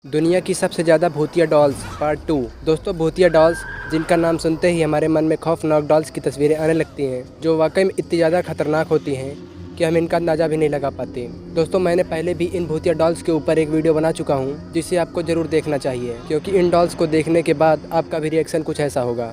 दुनिया की सबसे ज़्यादा भूतिया डॉल्स पार्ट 2। दोस्तों, भूतिया डॉल्स जिनका नाम सुनते ही हमारे मन में खौफनाक डॉल्स की तस्वीरें आने लगती हैं, जो वाकई में इतनी ज़्यादा खतरनाक होती हैं कि हम इनका अंदाज़ा भी नहीं लगा पाते। दोस्तों, मैंने पहले भी इन भूतिया डॉल्स के ऊपर एक वीडियो बना चुका हूँ, जिसे आपको ज़रूर देखना चाहिए, क्योंकि इन डॉल्स को देखने के बाद आपका भी रिएक्शन कुछ ऐसा होगा।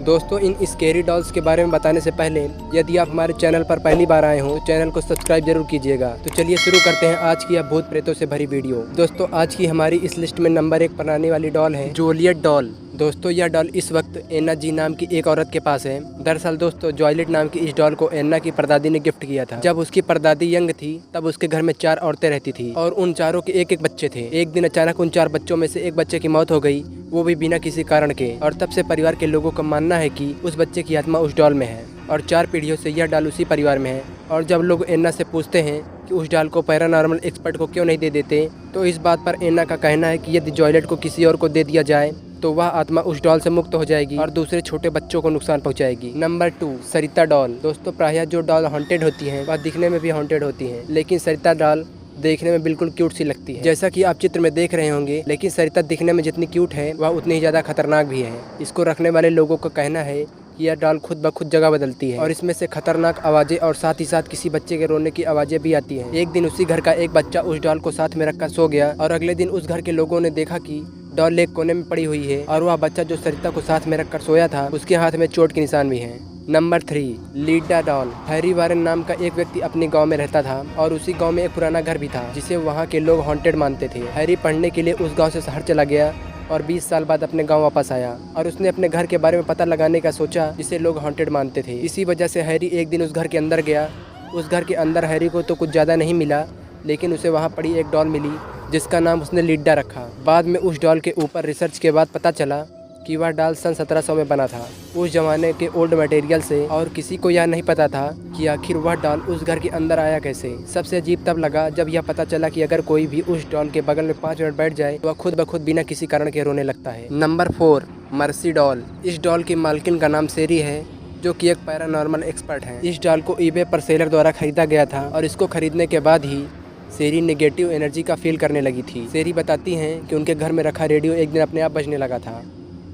दोस्तों, इन स्केरी डॉल्स के बारे में बताने से पहले यदि आप हमारे चैनल पर पहली बार आए हो तो चैनल को सब्सक्राइब जरूर कीजिएगा। तो चलिए शुरू करते हैं आज की यह भूत प्रेतों से भरी वीडियो। दोस्तों, आज की हमारी इस लिस्ट में नंबर 1 पर आने वाली डॉल है जूलियट डॉल। दोस्तों, यह डॉल इस वक्त एन्ना जी नाम की एक औरत के पास है। दरअसल दोस्तों, जॉयलेट नाम की इस डॉल को एन्ना की परदादी ने गिफ्ट किया था। जब उसकी परदादी यंग थी तब उसके घर में 4 औरतें रहती थी और उन चारों के एक बच्चे थे। एक दिन अचानक उन 4 बच्चों में से एक बच्चे की मौत हो गई, वो भी बिना किसी कारण के। और तब से परिवार के लोगों का मानना है कि उस बच्चे की आत्मा उस डॉल में है और 4 पीढ़ियों से यह डॉल उसी परिवार में है। और जब लोग एन्ना से पूछते हैं कि उस डॉल को पैरानॉर्मल एक्सपर्ट को क्यों नहीं दे देते, तो इस बात पर एन्ना का कहना है कि यदि जॉयलेट को किसी और को दे दिया जाए तो वह आत्मा उस डॉल से मुक्त हो जाएगी और दूसरे छोटे बच्चों को नुकसान पहुंचाएगी। नंबर 2, सरिता डॉल। दोस्तों, प्रायः जो डॉल हॉन्टेड होती हैं वह दिखने में भी हॉन्टेड होती हैं, लेकिन सरिता डॉल देखने में बिल्कुल क्यूट सी लगती है, जैसा कि आप चित्र में देख रहे होंगे। लेकिन सरिता दिखने में जितनी क्यूट है वह उतनी ही ज़्यादा खतरनाक भी है। इसको रखने वाले लोगों का कहना है कि यह डॉल खुद ब खुद जगह बदलती है और इसमें से खतरनाक आवाज़ें और साथ ही साथ किसी बच्चे के रोने की आवाज़ें भी आती हैं। एक दिन उसी घर का एक बच्चा उस डॉल को साथ में रखकर सो गया और अगले दिन उस घर के लोगों ने देखा कि डॉल एक कोने में पड़ी हुई है और वह बच्चा जो सरिता को साथ में रखकर सोया था उसके हाथ में चोट के निशान भी हैं। Number 3, Leda doll. Harry Warren नाम का एक व्यक्ति अपने गांव में रहता था और उसी गांव में एक पुराना घर भी था जिसे वहां के लोग हॉन्टेड मानते थे। हैरी पढ़ने के लिए उस गांव से शहर चला गया और 20 साल बाद अपने गांव वापस आया और उसने अपने घर के बारे में पता लगाने का सोचा जिसे लोग हॉन्टेड मानते थे। इसी वजह से हैरी एक दिन उस घर के अंदर गया। उस घर के अंदर हैरी को तो कुछ ज़्यादा नहीं मिला, लेकिन उसे वहाँ पड़ी एक डॉल मिली जिसका नाम उसने लीडा रखा। बाद में उस डॉल के ऊपर रिसर्च के बाद पता चला कि वह डॉल सन 1700 में बना था, उस जमाने के ओल्ड मटेरियल से, और किसी को यह नहीं पता था कि आखिर वह डॉल उस घर के अंदर आया कैसे। सबसे अजीब तब लगा जब यह पता चला कि अगर कोई भी उस डॉल के बगल में 5 मिनट बैठ जाए तो वह खुद ब खुद बिना किसी कारण के रोने लगता है। Number 4, mercy doll. इस डॉल की मालकिन का नाम सेरी है, जो कि एक पैरानॉर्मल एक्सपर्ट है। इस डॉल को ईबे पर सेलर द्वारा खरीदा गया था और इसको खरीदने के बाद ही सेरी नेगेटिव एनर्जी का फील करने लगी थी। सेरी बताती हैं कि उनके घर में रखा रेडियो एक दिन अपने आप बजने लगा था।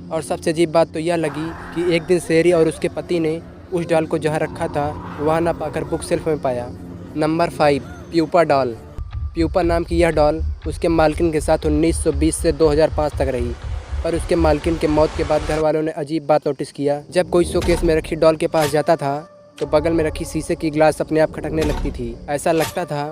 और सबसे अजीब बात तो यह लगी कि एक दिन सेरी और उसके पति ने उस डॉल को जहाँ रखा था वहाँ ना पाकर बुक शेल्फ में पाया। Number 5, pupa doll. प्यूपा नाम की यह डॉल उसके मालकिन के साथ 1920 से 2005 तक रही, पर उसके मालकिन के मौत के बाद घर वालों ने अजीब बात नोटिस किया। जब कोई शोकेस में रखी डॉल के पास जाता था तो बगल में रखी शीशे की ग्लास अपने आप खटकने लगती थी। ऐसा लगता था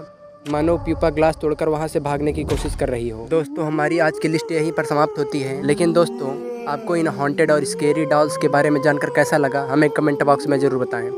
मानो प्यूपा ग्लास तोड़कर वहां से भागने की कोशिश कर रही हो। दोस्तों, हमारी आज की लिस्ट यहीं पर समाप्त होती है, लेकिन दोस्तों आपको इन हॉन्टेड और स्केरी डॉल्स के बारे में जानकर कैसा लगा हमें कमेंट बॉक्स में ज़रूर बताएं।